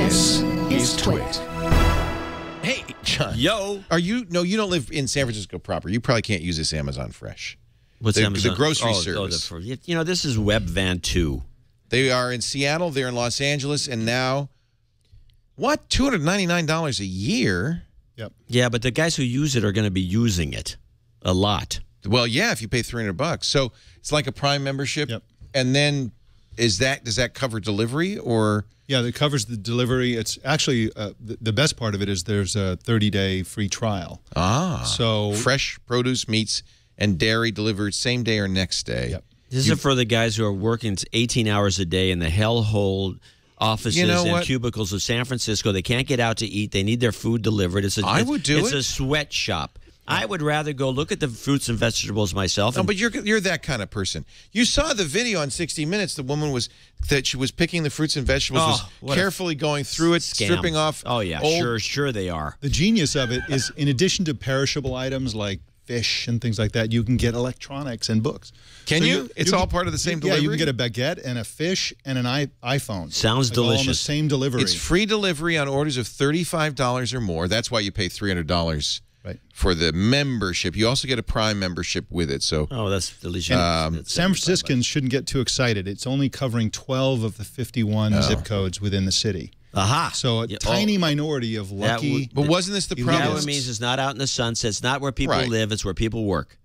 This is TWiT. Hey, John. Yo. Are you? No, you don't live in San Francisco proper. You probably can't use this Amazon Fresh. What's Amazon? The grocery service. You know, this is Web Van 2. They are in Seattle. They're in Los Angeles. And now, what? $299 a year? Yep. Yeah, but the guys who use it are going to be using it a lot. Well, yeah, if you pay $300. So it's like a Prime membership. Yep. And then does that cover delivery or? Yeah, it covers the delivery. It's actually the best part of it is there's a 30-day free trial. Ah. So fresh produce, meats, and dairy delivered same day or next day. Yep. This is for the guys who are working 18 hours a day in the hellhole offices and cubicles of San Francisco. They can't get out to eat. They need their food delivered. It's a sweatshop. I would rather go look at the fruits and vegetables myself. No, but you're that kind of person. You saw the video on 60 Minutes. The woman was picking the fruits and vegetables, was carefully going through it, stripping off. Oh yeah, sure they are. The genius of it is, in addition to perishable items like fish and things like that, you can get electronics and books. Can you? It's all part of the same delivery? Yeah, you can get a baguette and a fish and an iPhone. Sounds delicious. All on the same delivery. It's free delivery on orders of $35 or more. That's why you pay $300 for the membership. You also get a Prime membership with it. So that's delicious. San Franciscans shouldn't get too excited. It's only covering 12 of the 51 zip codes within the city. Aha! So a tiny minority of lucky. But wasn't this the problem? That what it means it's not out in the sunset. It's not where people live. It's where people work.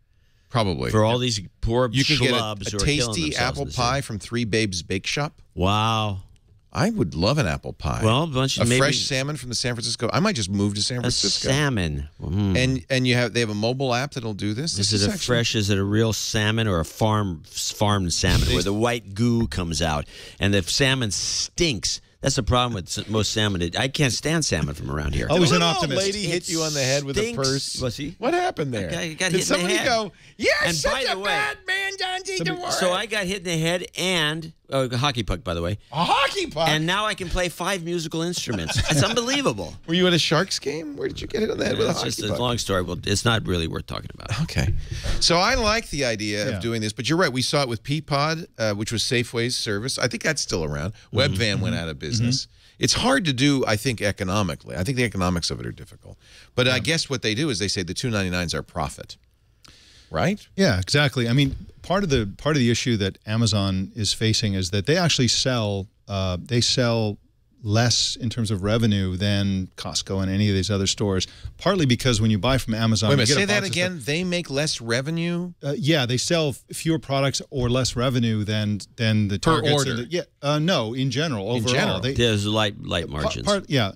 Probably. For all these poor you can get a tasty apple pie from Three Babes Bake Shop. Wow. I would love an apple pie. Well, fresh salmon from the San Francisco. I might just move to San Francisco. A salmon. And they have a mobile app that'll do this. Is it a real salmon or a farmed salmon where the white goo comes out and the salmon stinks? That's the problem with most salmon. I can't stand salmon from around here. Always an optimist. Lady hit you on the head with a purse. Was he? What happened there? Did somebody go, "Yeah, and such a bad man, John T. DeWar." So I got hit in the head and a hockey puck, by the way. A hockey puck. And now I can play 5 musical instruments. It's unbelievable. Were you at a Sharks game? Where did you get hit on the head with a hockey puck? It's just a long story. Well, it's not really worth talking about. Okay. So I like the idea of doing this, but you're right. We saw it with Peapod, which was Safeway's service. I think that's still around. Webvan went out of business. It's hard to do, I think, economically. I think the economics of it are difficult. But I guess what they do is they say the $2.99s are profit, right? Yeah, exactly. I mean, part of the issue that Amazon is facing is that they actually sell less in terms of revenue than Costco and any of these other stores, partly because when you buy from Amazon... Wait a minute, say that again? They make less revenue? Yeah, they sell fewer products or less revenue than the Targets. Per order? No, in general, overall. In general. There's light margins.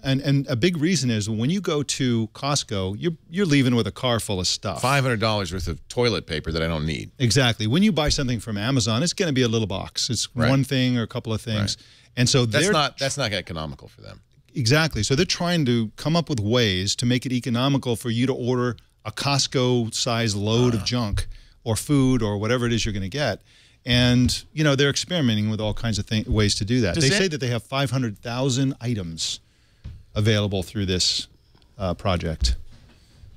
And a big reason is when you go to Costco, you're leaving with a car full of stuff. $500 worth of toilet paper that I don't need. Exactly. When you buy something from Amazon, it's going to be a little box. It's one thing or a couple of things. Right. And so that's not economical for them. Exactly. So they're trying to come up with ways to make it economical for you to order a Costco-sized load of junk or food or whatever it is you're going to get. And, you know, they're experimenting with all kinds of ways to do that. They say that they have 500,000 items available through this project.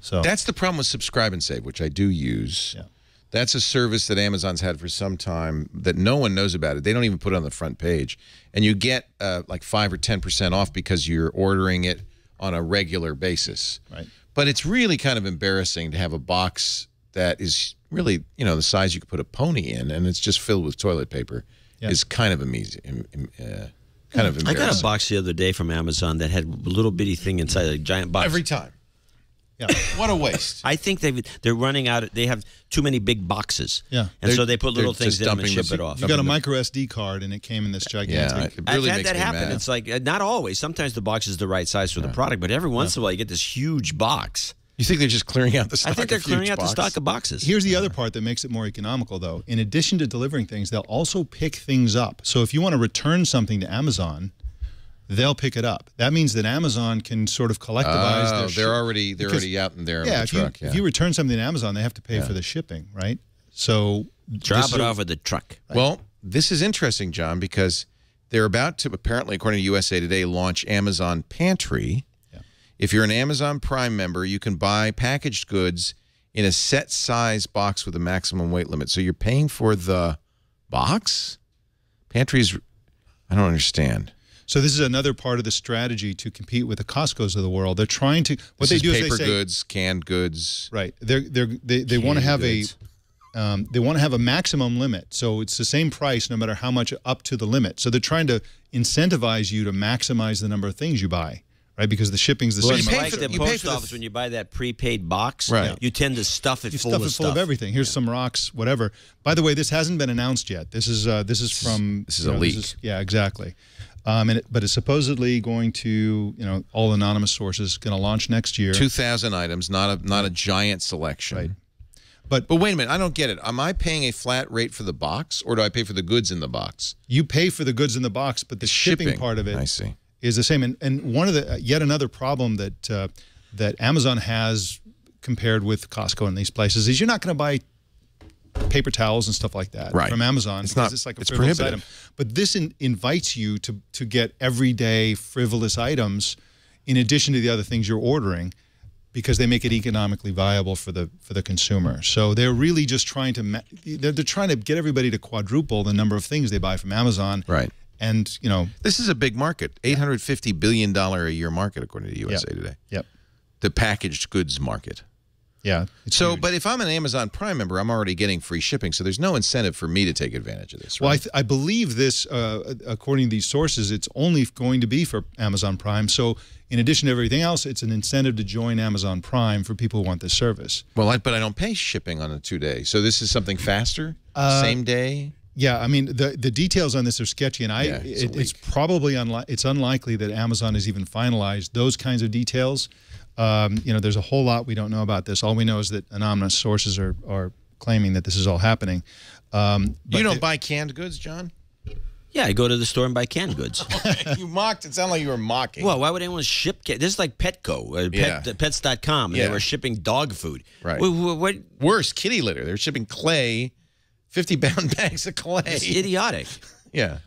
So that's the problem with Subscribe and Save, which I do use. Yeah. That's a service that Amazon's had for some time that no one knows about it. They don't even put it on the front page. And you get like 5 or 10% off because you're ordering it on a regular basis. Right. But it's really kind of embarrassing to have a box that is really, you know, the size you could put a pony in, and it's just filled with toilet paper. Yeah. Is kind of amazing. Kind of embarrassing. I got a box the other day from Amazon that had a little bitty thing inside a giant box. Every time. Yeah, what a waste. I think they're running out. They have too many big boxes. Yeah, and so they put little things in them and ship it off. You got a micro SD card, and it came in this gigantic. Yeah, it really I've had makes that me happen. mad. It's like not always. Sometimes the box is the right size for the product, but every once in a while you get this huge box. You think they're just clearing out the stock? I think they're clearing out the stock of boxes. Here's the other part that makes it more economical, though. In addition to delivering things, they'll also pick things up. So if you want to return something to Amazon, they'll pick it up. That means that Amazon can sort of collectivize their they're already out in there on the truck. If you return something to Amazon, they have to pay for the shipping, right? So drop it off with the truck. Right? Well, this is interesting, John, because they're about to, apparently, according to USA Today, launch Amazon Pantry. Yeah. If you're an Amazon Prime member, you can buy packaged goods in a set size box with a maximum weight limit. So you're paying for the box? Pantry's, I don't understand. So this is another part of the strategy to compete with the Costco's of the world. They're trying to what they do is paper they say, goods, canned goods. Right. They want to have they want to have a maximum limit. So it's the same price no matter how much up to the limit. So they're trying to incentivize you to maximize the number of things you buy. Right, because the shipping's the same. It's like the post office when you buy that prepaid box. Right. You tend to stuff it full of stuff. Full of everything. Here's some rocks, whatever. By the way, this hasn't been announced yet. This is a leak. Yeah, exactly. But it's supposedly going to, all anonymous sources, going to launch next year. 2,000 items, not a giant selection. Right. But wait a minute, I don't get it. Am I paying a flat rate for the box, or do I pay for the goods in the box? You pay for the goods in the box, but the shipping part of it. I see. Is the same, and one of the yet another problem that that Amazon has compared with Costco and these places is you're not going to buy paper towels and stuff like that from Amazon. It's like a frivolous item. But this invites you to get everyday frivolous items in addition to the other things you're ordering, because they make it economically viable for the consumer. So they're really just trying to they're trying to get everybody to quadruple the number of things they buy from Amazon. Right. And, this is a big market, $850 billion a year market, according to USA Today. Yep. The packaged goods market. Yeah. So, huge. But if I'm an Amazon Prime member, I'm already getting free shipping, so there's no incentive for me to take advantage of this, right? Well, I believe this, according to these sources, it's only going to be for Amazon Prime. So in addition to everything else, it's an incentive to join Amazon Prime for people who want this service. Well, but I don't pay shipping on a 2-day. So this is something faster? Same day? Yeah, I mean, the details on this are sketchy, and it's probably unlikely that Amazon has even finalized those kinds of details. There's a whole lot we don't know about this. All we know is that anonymous sources are claiming that this is all happening. You don't buy canned goods, John? Yeah, I go to the store and buy canned goods. You mocked. It sounded like you were mocking. Well, why would anyone ship? This is like Petco, Pets.com. And they were shipping dog food. Right. What? Worse, kitty litter. They're shipping clay. 50-pound bags of clay. It's idiotic. Yeah.